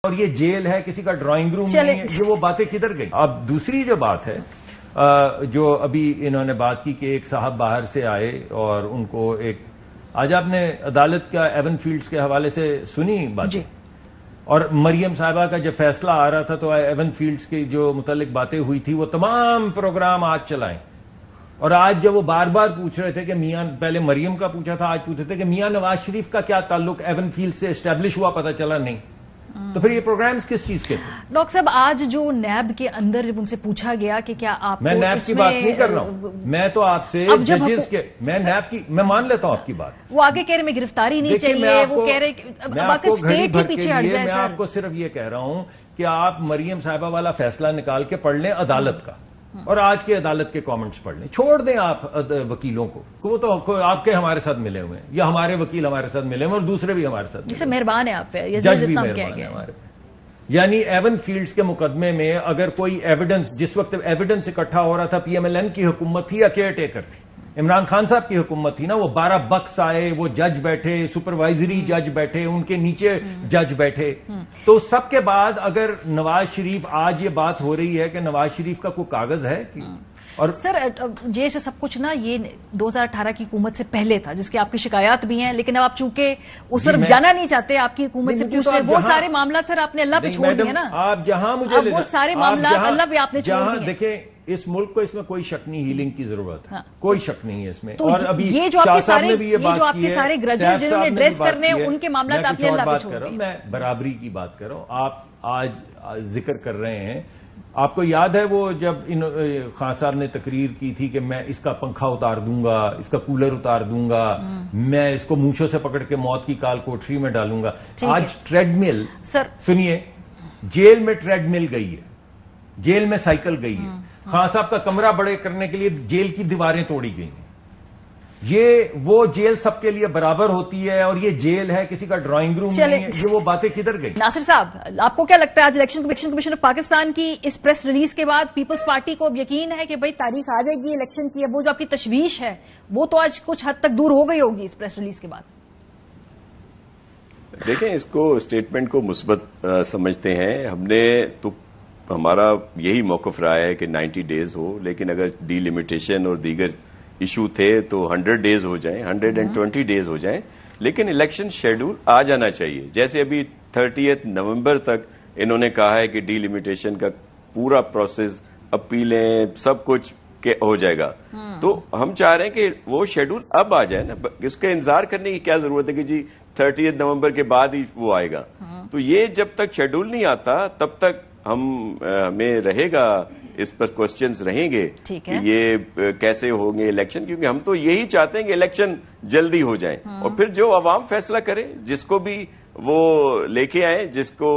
اور یہ جیل ہے، کسی کا ڈرائنگ روم نہیں ہے، یہ وہ باتیں کدھر گئی؟ اب دوسری جو بات ہے جو ابھی انہوں نے بات کی کہ ایک صاحب باہر سے آئے اور ان کو ایک آج آپ نے عدالت کا ایون فیلڈز کے حوالے سے سنی بات جی. اور مریم صاحبہ کا جب فیصلہ آ رہا تھا تو ایون فیلڈز کی جو متعلق باتیں ہوئی تھی وہ تمام پروگرام آج چلائیں. اور آج جب وہ بار بار پوچھ رہے تھے کہ میاں، پہلے مریم کا پوچھا تھا، آج پوچھ رہے تھے کہ میاں نواز شریف کا کیا تعلق ایون فیلڈ سے اسٹیبلش ہوا، پتہ چلا نہیں. تو پھر یہ پروگرامز کس چیز کے تھے؟ ڈاکٹر صاحب آج جو نیب کے اندر جب ان سے پوچھا گیا کہ کیا آپ، میں نیب کی بات نہیں کر رہا ہوں، میں تو آپ سے ججز کے، میں نیب کی، میں مان لیتا ہوں آپ کی بات. وہ آگے کہہ رہے میں گرفتاری نہیں چاہیے، وہ کہہ رہے اسٹیٹ ہی پیچھے ہٹ جائے. میں آپ کو صرف یہ کہہ رہا ہوں کہ آپ مریم صاحبہ والا فیصلہ نکال کے پڑھ لیں عدالت کا، اور آج کے عدالت کے کامنٹس پڑھ لیں. چھوڑ دیں آپ وکیلوں کو، وہ تو آپ کے ہمارے ساتھ ملے ہوئے ہیں، یا ہمارے وکیل ہمارے ساتھ ملے ہوئے اور دوسرے بھی ہمارے ساتھ جسے مہربان ہے آپ پہ، جج بھی مہربان ہے ہمارے. یعنی ایون فیلڈز کے مقدمے میں اگر کوئی ایویڈنس، جس وقت ایویڈنس اکٹھا ہو رہا تھا پی ایم ایل این کی حکومت تھی یا کیئر ٹیکر تھی، عمران خان صاحب کی حکومت تھی نا، وہ 12 بکس آئے، وہ جج بیٹھے، سپروائزری جج بیٹھے، ان کے نیچے جج بیٹھے. تو سب کے بعد اگر نواز شریف، آج یہ بات ہو رہی ہے کہ نواز شریف کا کوئی کاغذ ہے کہ اور سر یہ سب کچھ نا یہ 2018 کی حکومت سے پہلے تھا، جس کی آپ کی شکایات بھی ہیں، لیکن اب آپ چونکہ اس طرف جانا نہیں چاہتے، آپ کی حکومت سے پوچھتے ہیں، وہ سارے معاملات سر آپ نے اللہ پہ چھوڑ دیے نا. آپ جہاں مجھے وہ سارے معاملات اللہ پہ آپ نے چھوڑ دیے. دیکھیں اس ملک کو، اس میں کوئی شک نہیں، ہیلنگ کی ضرورت ہے، کوئی شک نہیں ہے اس میں. اور ابھی یہ جو آپ کے سارے گرجز جنہوں نے ڈریس کرنے، ان کے معاملات آپ نے اللہ پہ چھوڑ دیے. میں برابری کی بات کر رہا ہوں، آپ آج ذکر کر رہے ہیں. آپ کو یاد ہے وہ جب خان صاحب نے تقریر کی تھی کہ میں اس کا پنکھا اتار دوں گا، اس کا کولر اتار دوں گا، میں اس کو مونچھوں سے پکڑ کے موت کی کال کوٹری میں ڈالوں گا. آج ٹریڈ مل، سنیے، جیل میں ٹریڈ مل گئی ہے، جیل میں سائیکل گئی ہے. خان صاحب کا کمرہ بڑے کرنے کے لیے جیل کی دیواریں توڑی گئی ہیں. یہ وہ جیل سب کے لیے برابر ہوتی ہے، اور یہ جیل ہے، کسی کا ڈرائنگ روم نہیں ہے. یہ وہ باتیں کدھر گئی؟ ناصر صاحب آپ کو کیا لگتا ہے آج الیکشن کمیشن آف پاکستان کی اس پریس ریلیز کے بعد پیپلز پارٹی کو اب یقین ہے کہ بھئی تاریخ آ جائے گی الیکشن کی؟ وہ جو آپ کی تشویش ہے وہ تو آج کچھ حد تک دور ہو گئی ہوگی اس پریس ریلیز کے بعد. دیکھیں اس کو اسٹیٹمنٹ کو مثبت سمجھتے ہیں. ہم نے تو ہمارا یہی موقف رہا ہے کہ 90 ڈیز ہو، لیکن اگر ڈی لمیٹیشن اور دیگر ایشو تھے تو 100 ڈیز ہو جائیں، 120 ڈیز ہو جائیں، لیکن الیکشن شیڈول آ جانا چاہیے. جیسے ابھی 30 نومبر تک انہوں نے کہا ہے کہ ڈی لمیٹیشن کا پورا پروسیس، اپیلیں، سب کچھ ہو جائے گا. تو ہم چاہ رہے ہیں کہ وہ شیڈول اب آ جائے نا، اس کا انتظار کرنے کی کیا ضرورت ہے کہ جی 30 نومبر کے بعد ہی وہ آئے گا. تو یہ جب تک شیڈول نہیں آتا تب تک ہمیں رہے گا، اس پر کوسچنز رہیں گے کہ یہ کیسے ہوں گے الیکشن، کیونکہ ہم تو یہی چاہتے ہیں کہ الیکشن جلدی ہو جائیں، اور پھر جو عوام فیصلہ کرے، جس کو بھی وہ لے کے آئے، جس کو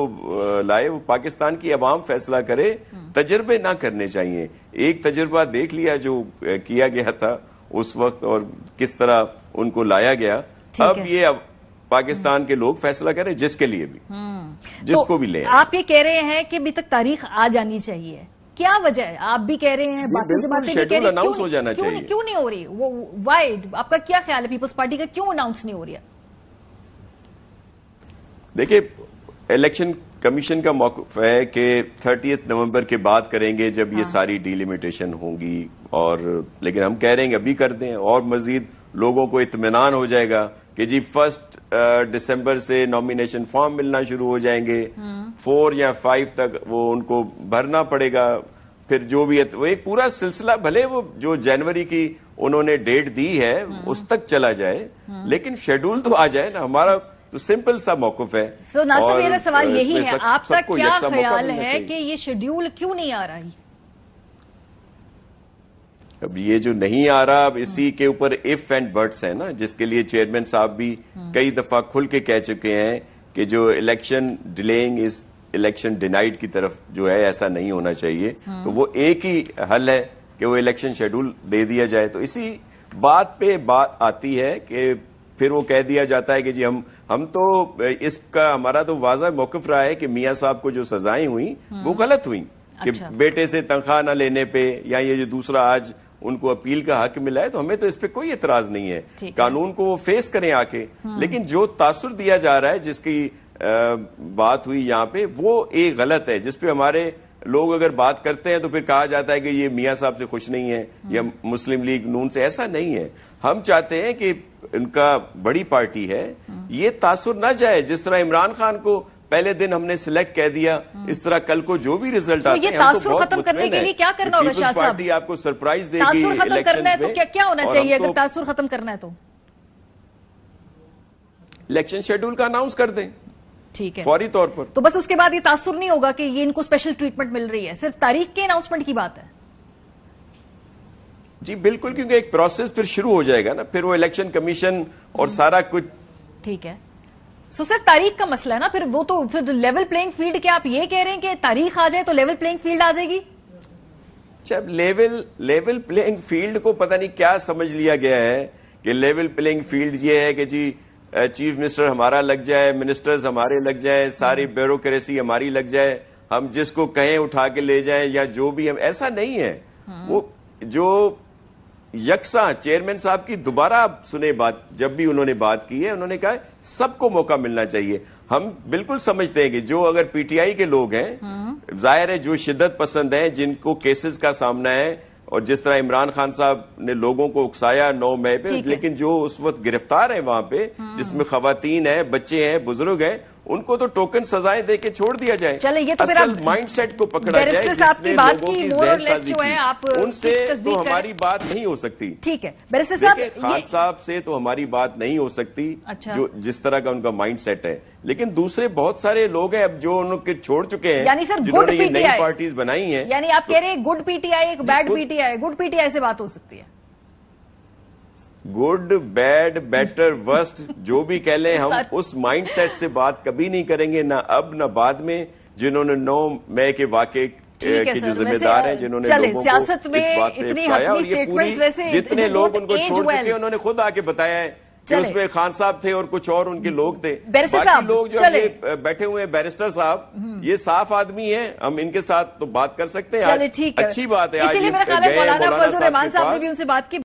لائے، وہ پاکستان کی عوام فیصلہ کرے. تجربے نہ کرنے چاہیے. ایک تجربہ دیکھ لیا جو کیا گیا تھا اس وقت اور کس طرح ان کو لایا گیا. اب یہ پاکستان کے لوگ فیصلہ کریں، جس کے لیے بھی، جس کو بھی لیں. آپ یہ کہہ رہے ہیں کہ ابھی تک تاریخ آ جانی چاہیے، کیا وجہ ہے؟ آپ بھی کہہ رہے ہیں، باقی جماعتیں بھی کہہ رہی ہیں، کیوں نہیں ہو رہی؟ وائی؟ آپ کا کیا خیال ہے پیپلز پارٹی کا کیوں اناؤنس نہیں ہو رہی ہے؟ دیکھیں الیکشن کمیشن کا موقف ہے کہ 30 نومبر کے بعد کریں گے جب یہ ساری ڈی لمیٹیشن ہوں گی، اور لیکن ہم کہہ رہے ہیں کہ ابھی کر دیں، اور مزید لوگوں کو اطمینان ہو جائے گا کہ جی 1 دسمبر سے نامینیشن فارم ملنا شروع ہو جائیں گے، 4 یا 5 تک وہ ان کو بھرنا پڑے گا. پھر جو بھی وہ ایک پورا سلسلہ، بھلے وہ جو جنوری کی انہوں نے ڈیٹ دی ہے اس تک چلا جائے، لیکن شیڈول تو آ جائے نا. ہمارا تو سمپل سا موقف ہے. سو ناصر میرا سوال یہی ہے، آپ کا کیا خیال ہے کہ یہ شیڈول کیوں نہیں آ رہا ہے؟ اب یہ جو نہیں آ رہا، اب اسی کے اوپر اف اینڈ بٹس ہیں نا، جس کے لیے چیئرمین صاحب بھی کئی دفعہ کھل کے کہہ چکے ہیں کہ جو الیکشن ڈیلیئنگ از الیکشن ڈینائیڈ کی طرف جو ہے، ایسا نہیں ہونا چاہیے. تو وہ ایک ہی حل ہے کہ وہ الیکشن شیڈول دے دیا جائے. تو اسی بات پہ بات آتی ہے کہ پھر وہ کہہ دیا جاتا ہے کہ جی ہم تو اس کا ہمارا تو واضح موقف رہا ہے کہ میاں صاحب کو جو سزائیں ہوئیں وہ غلط ہوئیں، کہ بیٹے سے تنخواہ نہ لینے پہ، یا یہ جو دوسرا آج ان کو اپیل کا حق ملا ہے، تو ہمیں تو اس پہ کوئی اعتراض نہیں ہے. قانون کو وہ فیس کریں آ کے، لیکن جو تاثر دیا جا رہا ہے، جس کی بات ہوئی یہاں پہ وہ ایک غلط ہے، جس پہ ہمارے لوگ اگر بات کرتے ہیں تو پھر کہا جاتا ہے کہ یہ میاں صاحب سے خوش نہیں ہے یا مسلم لیگ نون سے. ایسا نہیں ہے. ہم چاہتے ہیں کہ ان کا بڑی پارٹی ہے، یہ تاثر نہ جائے. جس طرح عمران خان کو پہلے دن ہم نے سلیکٹ کہہ دیا، اس طرح کل کو جو بھی ریزلٹ آتے ہیں ہم تو بہت ختم کرنے کے لیے کیا کرنا ہوگا شاہ صاحب؟ پارٹی آپ کو سرپرائز دے گی. تاثر ختم کرنا ہے تو کیا ہونا چاہیے؟ اگر تاثر ختم کرنا ہے تو الیکشن شیڈول کا اناؤنس کر دیں، ٹھیک ہے، فوری طور پر. تو بس اس کے بعد یہ تاثر نہیں ہوگا کہ یہ ان کو اسپیشل ٹریٹمنٹ مل رہی ہے، صرف تاریخ کے اناؤنسمنٹ کی بات ہے. جی بالکل، کیونکہ ایک پروسیس پھر شروع ہو جائے گا نا، پھر وہ الیکشن کمیشن اور سارا کچھ. ٹھیک ہے، صرف تاریخ کا مسئلہ ہے نا، پھر وہ تو پھر لیول پلینگ فیلڈ. کیا آپ یہ کہہ رہے ہیں کہ تاریخ آ جائے تو لیول پلینگ فیلڈ آ جائے گی؟ جب لیول پلینگ فیلڈ کو پتہ نہیں کیا سمجھ لیا گیا ہے کہ لیول پلینگ فیلڈ یہ ہے کہ جی چیف منسٹر ہمارا لگ جائے، منسٹرز ہمارے لگ جائے، ساری بیوروکریسی ہماری لگ جائے، ہم جس کو کہیں اٹھا کے لے جائیں یا جو بھی. ہم ایسا نہیں ہے. وہ جو یکساں چیئرمین صاحب کی دوبارہ سنے بات، جب بھی انہوں نے بات کی ہے انہوں نے کہا سب کو موقع ملنا چاہیے. ہم بالکل سمجھتے ہیں کہ جو اگر پی ٹی آئی کے لوگ ہیں، ظاہر ہے جو شدت پسند ہیں، جن کو کیسز کا سامنا ہے، اور جس طرح عمران خان صاحب نے لوگوں کو اکسایا 9 مئی پہ، لیکن جو اس وقت گرفتار ہیں وہاں پہ، جس میں خواتین ہیں، بچے ہیں، بزرگ ہیں، ان کو تو ٹوکن سزائیں دے کے چھوڑ دیا جائے. اصل مائنڈ سیٹ کو پکڑا جائے جس نے لوگوں کی ذہن سازی کی. ان سے تو ہماری بات نہیں ہو سکتی. ٹھیک ہے بیرسٹر صاحب، خان صاحب سے تو ہماری بات نہیں ہو سکتی جو جس طرح کا ان کا مائنڈ سیٹ ہے. لیکن دوسرے بہت سارے لوگ ہیں اب جو ان کے چھوڑ چکے ہیں، یعنی سر جنہوں گڈ نے یہ پی ٹی نئی آئی پارٹیز بنائی ہیں. یعنی آپ کہہ رہے ہیں گڈ پی ٹی آئی ایک bad P T I, good P T I سے بات ہو سکتی ہے؟ گڈ، بیڈ، بیٹر، ورسٹ جو بھی کہہ لیں، ہم اس مائنڈ سیٹ سے بات کبھی نہیں کریں گے، نہ اب نہ بعد میں. جنہوں نے 9 مئی کے واقعے کے جو ذمہ دار ہیں، جنہوں نے لوگوں کو اس بات پہ اکسایا، اور یہ پوری جتنے لوگ ان کو چھوڑ چکے انہوں نے خود آ کے بتایا ہے کہ اس میں خان صاحب تھے اور کچھ اور ان کے لوگ تھے. باقی لوگ جو بیٹھے ہوئے ہیں، بیرسٹر صاحب یہ صاف آدمی ہیں، ہم ان کے ساتھ تو بات کر سکتے ہیں. اچھی بات ہے. اسی لیے میرا خیال ہے مولانا فضل الرحمان صاحب نے بھی ان سے بات کی.